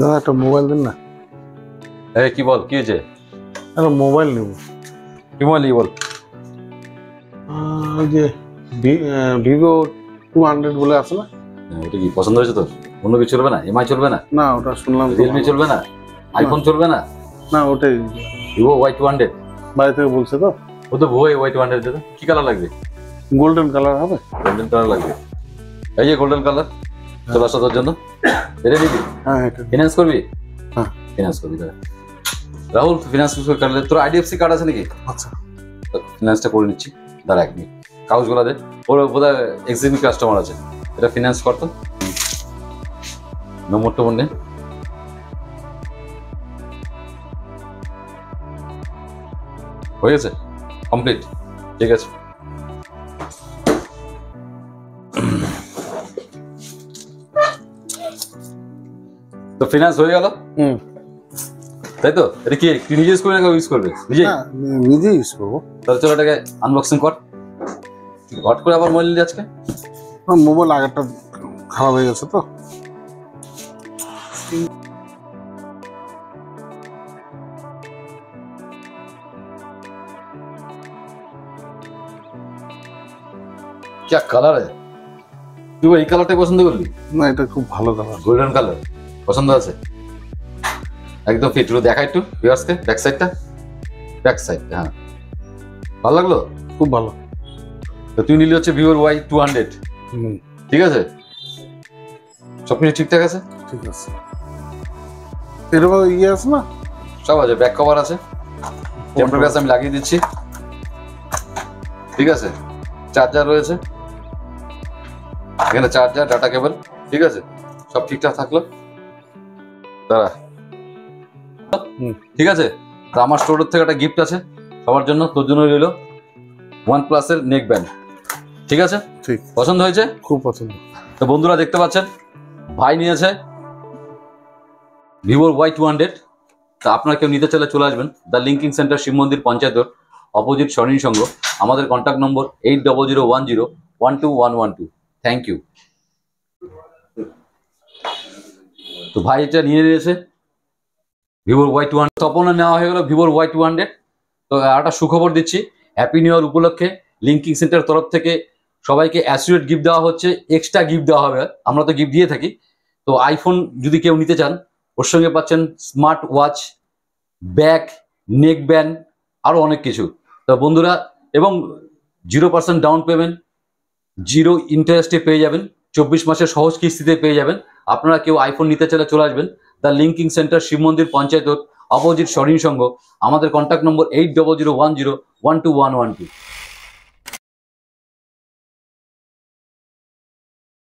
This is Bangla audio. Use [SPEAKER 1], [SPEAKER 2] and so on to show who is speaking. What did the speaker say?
[SPEAKER 1] দাদা একটা মোবাইল দেন না।
[SPEAKER 2] এই কি বল, কি হয়েছে?
[SPEAKER 1] একটা মোবাইল নেব।
[SPEAKER 2] কি মোবাইল নিবি বল?
[SPEAKER 1] ওই যে ভিভো 200 বলে আছে না?
[SPEAKER 2] ওটা কি পছন্দ হয়েছে তোর? অন্য কিছু চলবে না? এমআই চলবে না?
[SPEAKER 1] না ওটা শুনলাম।
[SPEAKER 2] রিয়েলমি চলবে না? আইফোন চলবে না?
[SPEAKER 1] না ওটাই
[SPEAKER 2] ভিভো Y200
[SPEAKER 1] বাড়ি থেকে বলছে তো।
[SPEAKER 2] ও তো ভিভো Y200 দে। কি কালার লাগবে?
[SPEAKER 1] গোল্ডেন কালার হবে।
[SPEAKER 2] গোল্ডেন কালার লাগবে। এই যে গোল্ডেন কালার চলে আসা তোর জন্য। এটা নিবি?
[SPEAKER 1] হ্যাঁ এটা
[SPEAKER 2] ফিনান্স করবি?
[SPEAKER 1] হ্যাঁ
[SPEAKER 2] ফিনান্স করবি। দাঁড়া রাহুল, ফিনান্স করলে তোর আইডিএফসি কার্ড আছে নাকি?
[SPEAKER 1] আচ্ছা
[SPEAKER 2] ফিনান্সটা করে নিচ্ছি। দাঁড়া এক মিনিট, কাগজগুলো দে। ওর বোধহয় এক্সিমিং কাস্টমার আছে, এটা ফিনান্স করতো। নম্বরটা মনে হয়ে গেছে, কমপ্লিট। ঠিক আছে, তো ফিনান্স হয়ে গেল। তাই তো? এটা কি তুই নিজে ইউজ করবি না ইউজ করবে? নিজে
[SPEAKER 1] নিজে ইউজ করবো।
[SPEAKER 2] তাহলে চলো এটাকে আনবক্সিং কর। হট করে আবার মোবাইল নিলি আজকে?
[SPEAKER 1] মোবাইল আগেরটা খারাপ হয়ে গেছে তো।
[SPEAKER 2] क्या कलर है? তুই এই কালারটাই পছন্দ করলি?
[SPEAKER 1] না এটা খুব ভালো কালার,
[SPEAKER 2] গোল্ডেন কালার পছন্দ আছে, একদম ফিট। দেখা একটু ভিউয়ার্সকে ব্যাক সাইডটা, ব্যাক সাইড। হ্যাঁ ভালো লাগলো,
[SPEAKER 1] খুব ভালো।
[SPEAKER 2] তো তুই নিলি হচ্ছে ভিভোর Y200, ঠিক আছে? সবকিছু ঠিকঠাক আছে?
[SPEAKER 1] ঠিক আছে। এরকম ইয়ে আছে না?
[SPEAKER 2] সব আছে, ব্যাক কভার আছে, টেম্পার গ্লাস আমি লাগিয়ে দিচ্ছি, ঠিক আছে? চার্জার রয়েছে এখানে, চার্জার, ডাটা কেবল, ঠিক আছে? সব ঠিকঠাক থাকলো। দাঁড়া, ঠিক আছে? তো আমার স্টোরের থেকে একটা গিফট আছে সবার জন্য, তোর জন্য রইল OnePlus এর নেক ব্যান্ড, ঠিক আছে?
[SPEAKER 1] ঠিক,
[SPEAKER 2] পছন্দ হয়েছে?
[SPEAKER 1] খুব পছন্দ।
[SPEAKER 2] তো বন্ধুরা দেখতে পাচ্ছেন ভাই নিয়েছে ভিভোর Y200। তা আপনারা কেউ নিতে চাইলে চলে আসবেন দ্য লিঙ্কিং সেন্টার, শিব মন্দির পঞ্চায়েত রোড, অপোজিট স্বর্ণিম সংঘ। আমাদের কন্ট্যাক্ট নম্বর 8001012112। Thank you. তো ভাই এটা নিয়ে নিয়েছে ভিভোর Y200। তপনে নেওয়া হয়ে গেল ভিভোর Y200। তো একটা সুখবর দিচ্ছি, হ্যাপি নিউ ইয়ার উপলক্ষে লিঙ্কিং সেন্টার তরফ থেকে সবাইকে অ্যাসিওরেট গিফট দেওয়া হচ্ছে, এক্সট্রা গিফট দেওয়া হবে। আমরা তো গিফট দিয়ে থাকি। তো আইফোন যদি কেউ নিতে চান, ওর সঙ্গে পাচ্ছেন smart watch, bag, neck band, আরও অনেক কিছু। তো বন্ধুরা, এবং 0% ডাউন পেমেন্ট, 0 ইন্টারেস্টে পেয়ে যাবেন, 24 মাসের সহজ কিস্তিতে পেয়ে যাবেন। আপনারা কেউ আইফোন নিতে চাইলে চলে আসবেন দ্য লিঙ্কিং সেন্টার, শিব মন্দির পঞ্চায়েত রোড, অপোজিট স্বর্ণিম সংঘ। আমাদের কন্ট্যাক্ট নম্বর 8001012112।